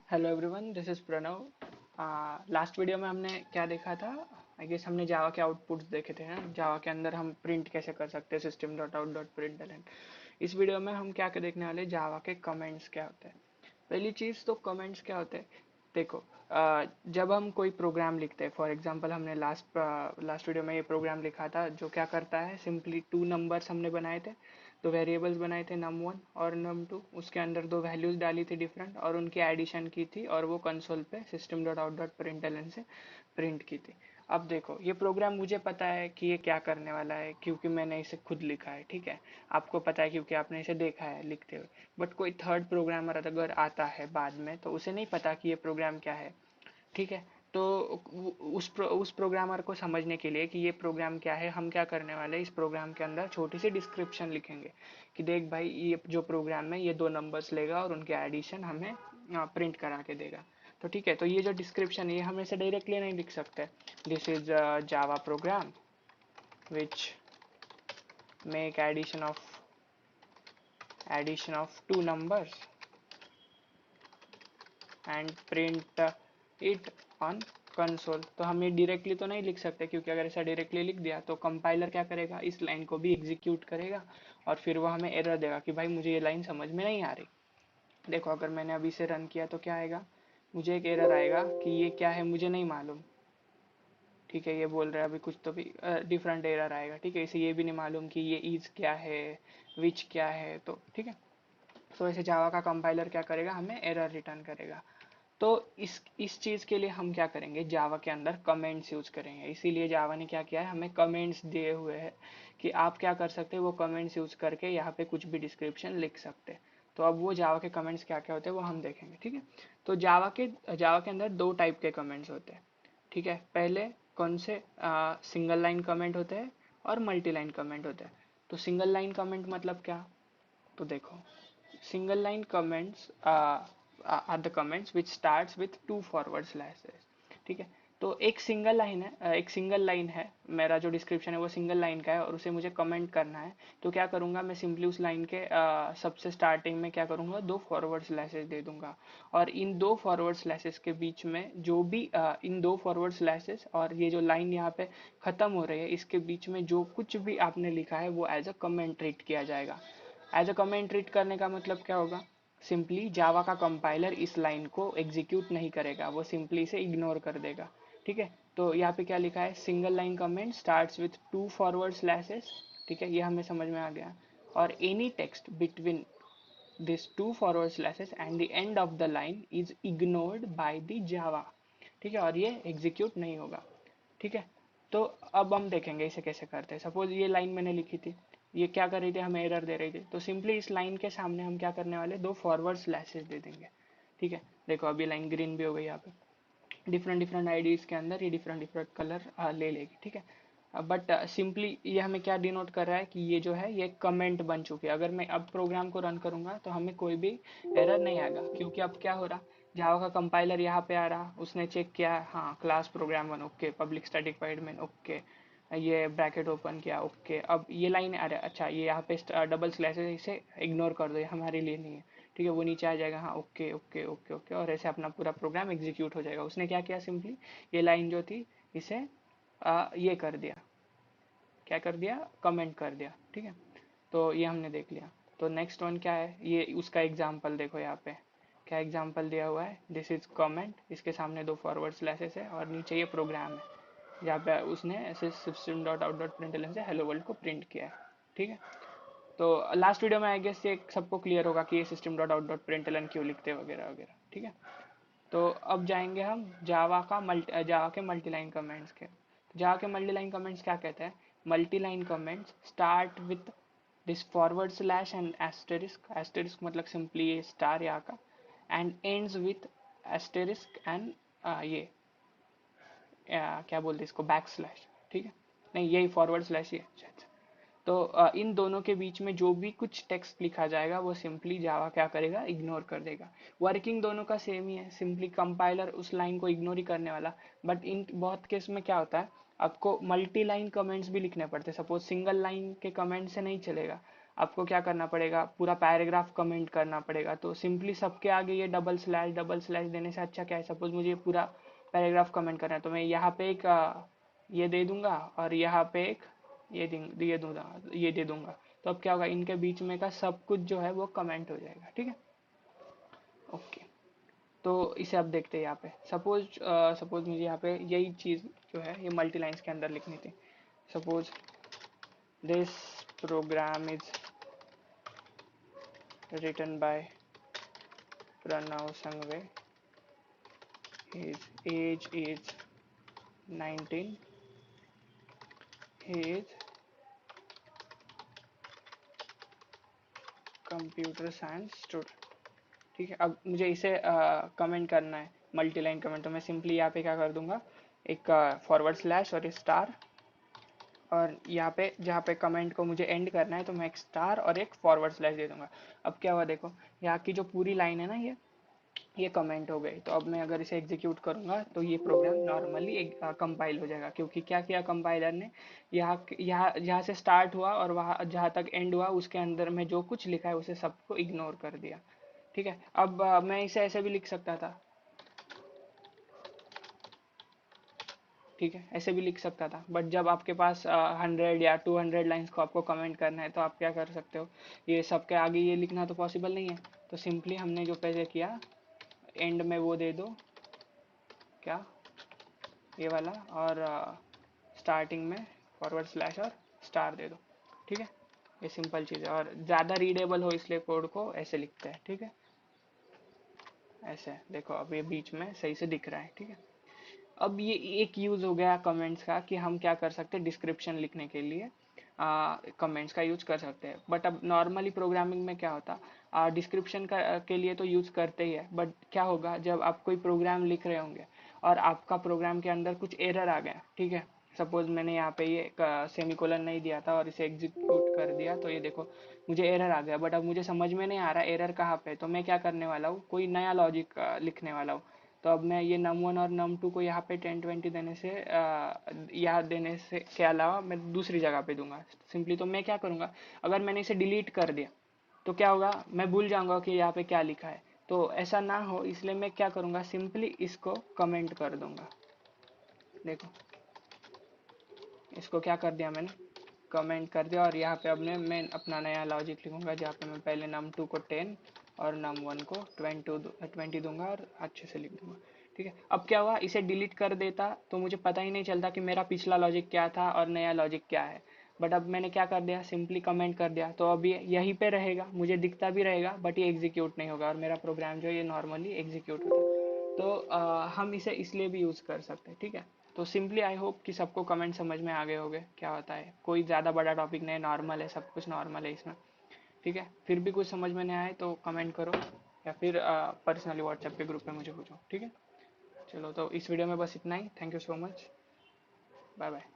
Hello everyone, this is Pranav. Last video में हमने क्या देखा था? आई गेस हमने जावा के आउटपुट्स देखे थे ना, जावा के अंदर हम प्रिंट कैसे कर सकते हैं, system dot out dot print. इस वीडियो में हम क्या देखने वाले, जावा के कमेंट्स क्या होते हैं। पहली चीज तो कमेंट्स क्या होते हैं, देखो। जब हम कोई प्रोग्राम लिखते हैं, फॉर एग्जांपल हमने लास्ट वीडियो में ये प्रोग्राम लिखा था जो क्या करता है, सिंपली टू नंबर्स हमने बनाए थे, दो वेरिएबल्स बनाए थे, num1 और num2। उसके अंदर दो वैल्यूज डाली थी डिफरेंट और उनकी एडिशन की थी और वो कंसोल पे system dot out dot println से प्रिंट की थी। अब देखो, ये प्रोग्राम मुझे पता है कि ये क्या करने वाला है क्योंकि मैंने इसे खुद लिखा है, ठीक है। आपको पता है क्योंकि आपने इसे देखा है लिखते हुए। बट कोई थर्ड प्रोग्रामर अगर आता है बाद में तो उसे नहीं पता कि ये प्रोग्राम क्या है, ठीक है। तो उस प्रोग्रामर को समझने के लिए कि ये प्रोग्राम क्या है, हम क्या करने वाले हैं, इस प्रोग्राम के अंदर छोटी सी डिस्क्रिप्शन लिखेंगे कि देख भाई, ये जो प्रोग्राम है ये दो नंबर्स लेगा और उनके एडिशन हमें प्रिंट करा के देगा। तो ठीक है, तो ये जो डिस्क्रिप्शन है ये हम ऐसे डायरेक्टली नहीं लिख सकते। This is Java program which make addition of two numbers and print it on console. तो हम ये डायरेक्टली तो नहीं लिख सकते क्योंकि अगर ऐसा डायरेक्टली लिख दिया तो कंपाइलर क्या करेगा, इस लाइन को भी एग्जीक्यूट करेगा और फिर वो हमें एरर देगा कि भाई मुझे ये लाइन समझ में नहीं आ रही। देखो, अगर मैंने अभी से रन किया तो क्या आएगा, मुझे एक एरर आएगा कि ये क्या है मुझे नहीं मालूम। ठीक है, ये बोल रहा है अभी कुछ तो भी डिफरेंट एरर आएगा, ठीक है। इसे ये भी नहीं मालूम कि ये इज क्या है, विच क्या है, तो ठीक है। तो ऐसे जावा का कंपाइलर क्या करेगा, हमें एरर रिटर्न करेगा। तो इस चीज के लिए हम क्या करेंगे, जावा के अंदर कमेंट्स यूज करेंगे। इसीलिए जावा ने क्या किया है, हमें कमेंट्स दिए हुए हैं कि आप क्या कर सकते हैं, वो कमेंट्स यूज करके यहाँ पे कुछ भी डिस्क्रिप्शन लिख सकते हैं। तो अब वो जावा के कमेंट्स क्या क्या होते हैं वो हम देखेंगे, ठीक है। तो जावा के अंदर दो टाइप के कमेंट्स होते हैं, ठीक है। पहले कौन से, सिंगल लाइन कमेंट होते हैं और मल्टी लाइन कमेंट होते हैं। तो सिंगल लाइन कमेंट मतलब क्या, तो देखो, single line comments are the comments which starts with two forward slashes, ठीक है। तो एक सिंगल लाइन है, एक सिंगल लाइन है, मेरा जो डिस्क्रिप्शन है वो सिंगल लाइन का है और उसे मुझे कमेंट करना है। तो क्या करूंगा मैं, सिंपली उस लाइन के सबसे स्टार्टिंग में क्या करूंगा, दो फॉरवर्ड स्लैशेस दे दूंगा। और इन दो फॉरवर्ड स्लैशेस के बीच में जो भी इन दो फॉरवर्ड स्लैशेस और ये जो लाइन यहाँ पे खत्म हो रही है, इसके बीच में जो कुछ भी आपने लिखा है वो एज अ कमेंट ट्रीट किया जाएगा। एज अ कमेंट ट्रीट करने का मतलब क्या होगा, सिंपली जावा का कंपाइलर इस लाइन को एग्जीक्यूट नहीं करेगा, वो सिंपली इसे इग्नोर कर देगा, ठीक है। तो यहाँ पे क्या लिखा है, single line comment starts with two forward slashes, ठीक है, ये हमें समझ में आ गया। और any text between this two forward slashes and the end of the line is ignored by the Java, ठीक है, और ये एग्जीक्यूट नहीं होगा, ठीक है। तो अब हम देखेंगे इसे कैसे करते हैं। सपोज ये लाइन मैंने लिखी थी, ये क्या कर रही थी, हमें एरर दे रही थी, तो सिंपली इस लाइन के सामने हम क्या करने वाले, दो फॉरवर्ड स्लैशेस दे देंगे, ठीक है। देखो अभी लाइन ग्रीन भी हो गई यहाँ पे, डिफरेंट डिफरेंट आईडीज के अंदर ये डिफरेंट डिफरेंट कलर ले लेगी, ठीक है। बट सिंपली ये हमें क्या डिनोट कर रहा है कि ये जो है ये कमेंट बन चुकी है। अगर मैं अब प्रोग्राम को रन करूंगा तो हमें कोई भी एरर नहीं आएगा क्योंकि अब क्या हो रहा, जावा का कंपाइलर यहाँ पे आ रहा, उसने चेक किया, हाँ class programme one okay, public static wide main okay, ये ब्रैकेट ओपन किया ओके। अब ये लाइन अरे अच्छा, ये यहाँ पे डबल स्लैश है, इसे इग्नोर कर दो, ये हमारे लिए नहीं है, ठीक है। वो नीचे आ जाएगा, हाँ ओके ओके ओके ओके, और ऐसे अपना पूरा प्रोग्राम एग्जीक्यूट हो जाएगा। उसने क्या किया, सिंपली ये लाइन जो थी इसे ये कर दिया, क्या कर दिया, कमेंट कर दिया, ठीक है। तो ये हमने देख लिया। तो नेक्स्ट वन क्या है, ये उसका एग्जाम्पल देखो, यहाँ पे क्या एग्जाम्पल दिया हुआ है, दिस इज कमेंट, इसके सामने दो फॉरवर्ड स्लैशेस है और नीचे ये प्रोग्राम है जहाँ पे उसने ऐसे system dot out dot println से हेलो वर्ल्ड को प्रिंट किया है, ठीक है। तो लास्ट वीडियो में आई गेस ये सबको क्लियर होगा कि ये system dot out dot println क्यों लिखते हैं वगैरह वगैरह, ठीक है। तो अब जाएंगे हम जावा के मल्टी लाइन कमेंट्स के। जावा के मल्टी लाइन कमेंट्स क्या कहते हैं, multi line comments start with this forward slash and asterisk, asterisk मतलब सिंपली ये स्टार यहाँ का, and ends with asterisk and ये क्या बोलते हैं इसको, बैक स्लैश, ठीक है। नहीं, यही फॉरवर्ड स्लैश ही है, अच्छा अच्छा। तो इन दोनों के बीच में जो भी कुछ टेक्स्ट लिखा जाएगा वो सिंपली जावा क्या करेगा, इग्नोर कर देगा। वर्किंग दोनों का सेम ही है, सिंपली कंपाइलर उस लाइन को इग्नोर ही करने वाला। बट इन बहुत केस में क्या होता है, आपको मल्टी लाइन कमेंट्स भी लिखने पड़ते हैं। सपोज सिंगल लाइन के कमेंट से नहीं चलेगा, आपको क्या करना पड़ेगा, पूरा पैराग्राफ कमेंट करना पड़ेगा। तो सिंपली सबके आगे ये डबल स्लैश देने से अच्छा क्या है, सपोज मुझे पूरा पैराग्राफ कमेंट करना है तो मैं यहाँ पे एक ये दे दूंगा और यहाँ पे एक ये दे दूंगा। तो अब क्या होगा, इनके बीच में का सब कुछ जो है वो कमेंट हो जाएगा। ठीक है, ओके। तो इसे अब देखते हैं यहाँ पे, सपोज मुझे यहाँ पे यही चीज़ जो है ये मल्टी लाइन्स के अंदर लिखनी थी। Suppose this program is written by Pranav Sanghvi, his age is 19, he is computer science student. ठीक है, अब मुझे इसे कमेंट करना है, मल्टी लाइन कमेंट। तो मैं सिंपली यहाँ पे क्या कर दूंगा, एक फॉरवर्ड स्लैश और एक स्टार, और यहाँ पे जहाँ पे कमेंट को मुझे एंड करना है तो मैं एक स्टार और एक फॉरवर्ड स्लैश दे दूंगा। अब क्या हुआ देखो, यहाँ की जो पूरी लाइन है ना ये कमेंट हो गई। तो अब मैं अगर इसे एग्जीक्यूट करूंगा तो ये प्रोग्राम नॉर्मली कंपाइल हो जाएगा, क्योंकि क्या किया कंपाइलर ने, यहाँ से स्टार्ट हुआ और वहाँ जहाँ तक एंड हुआ उसके अंदर में जो कुछ लिखा है उसे सबको इग्नोर कर दिया। ठीक है, अब मैं इसे ऐसे भी लिख सकता था। ठीक है, ऐसे भी लिख सकता था, बट जब आपके पास 100 या 200 लाइन्स को आपको कमेंट करना है तो आप क्या कर सकते हो, ये सबके आगे ये लिखना तो पॉसिबल नहीं है। तो सिंपली हमने जो पहले किया, एंड में वो दे दो क्या, ये वाला, और स्टार्टिंग में फॉरवर्ड स्लैश और स्टार दे दो। ठीक है, ये सिंपल चीज़ है, और ज़्यादा रीडेबल हो इसलिए कोड को ऐसे लिखते हैं। ठीक है, ऐसे देखो अब ये बीच में सही से दिख रहा है। ठीक है, अब ये एक यूज हो गया कमेंट्स का कि हम क्या कर सकते हैं, डिस्क्रिप्शन लिखने के लिए कमेंट्स का यूज कर सकते हैं। बट अब नॉर्मली प्रोग्रामिंग में क्या होता, डिस्क्रिप्शन का के लिए तो यूज करते ही है, बट क्या होगा जब आप कोई प्रोग्राम लिख रहे होंगे और आपका प्रोग्राम के अंदर कुछ एरर आ गया। ठीक है, सपोज मैंने यहाँ पे ये सेमीकोलन नहीं दिया था और इसे एग्जीक्यूट कर दिया, तो ये देखो मुझे एरर आ गया, बट अब मुझे समझ में नहीं आ रहा एरर कहाँ पे। तो मैं क्या करने वाला हूँ, कोई नया लॉजिक लिखने वाला हूँ। तो अब मैं ये num1 और num2 को यहाँ पे 1020 देने से यहाँ देने से के अलावा मैं दूसरी जगह पे दूंगा सिंपली। तो मैं क्या करूँगा, अगर मैंने इसे डिलीट कर दिया तो क्या होगा, मैं भूल जाऊंगा कि यहाँ पे क्या लिखा है। तो ऐसा ना हो इसलिए मैं क्या करूँगा, सिंपली इसको कमेंट कर दूंगा। देखो इसको क्या कर दिया मैंने, कमेंट कर दिया, और यहाँ पे अब मैं अपना नया लॉजिक लिखूंगा जहाँ पे मैं पहले num2 को 10 और num1 को 20 दूंगा और अच्छे से लिख दूंगा। ठीक है, अब क्या हुआ, इसे डिलीट कर देता तो मुझे पता ही नहीं चलता कि मेरा पिछला लॉजिक क्या था और नया लॉजिक क्या है। बट अब मैंने क्या कर दिया, सिंपली कमेंट कर दिया, तो अभी यहीं पे रहेगा, मुझे दिखता भी रहेगा बट ये एग्जीक्यूट नहीं होगा और मेरा प्रोग्राम जो है ये नॉर्मली एग्जीक्यूट होता। तो हम इसे इसलिए भी यूज़ कर सकते हैं। ठीक है, तो सिंपली आई होप कि सबको कमेंट समझ में आ गए होंगे क्या होता है। कोई ज़्यादा बड़ा टॉपिक नहीं, नॉर्मल है, सब कुछ नॉर्मल है इसमें। ठीक है, फिर भी कुछ समझ में नहीं आए तो कमेंट करो या फिर पर्सनली व्हाट्सएप के ग्रुप में मुझे पूछो। ठीक है, चलो तो इस वीडियो में बस इतना ही। Thank you so much, bye bye.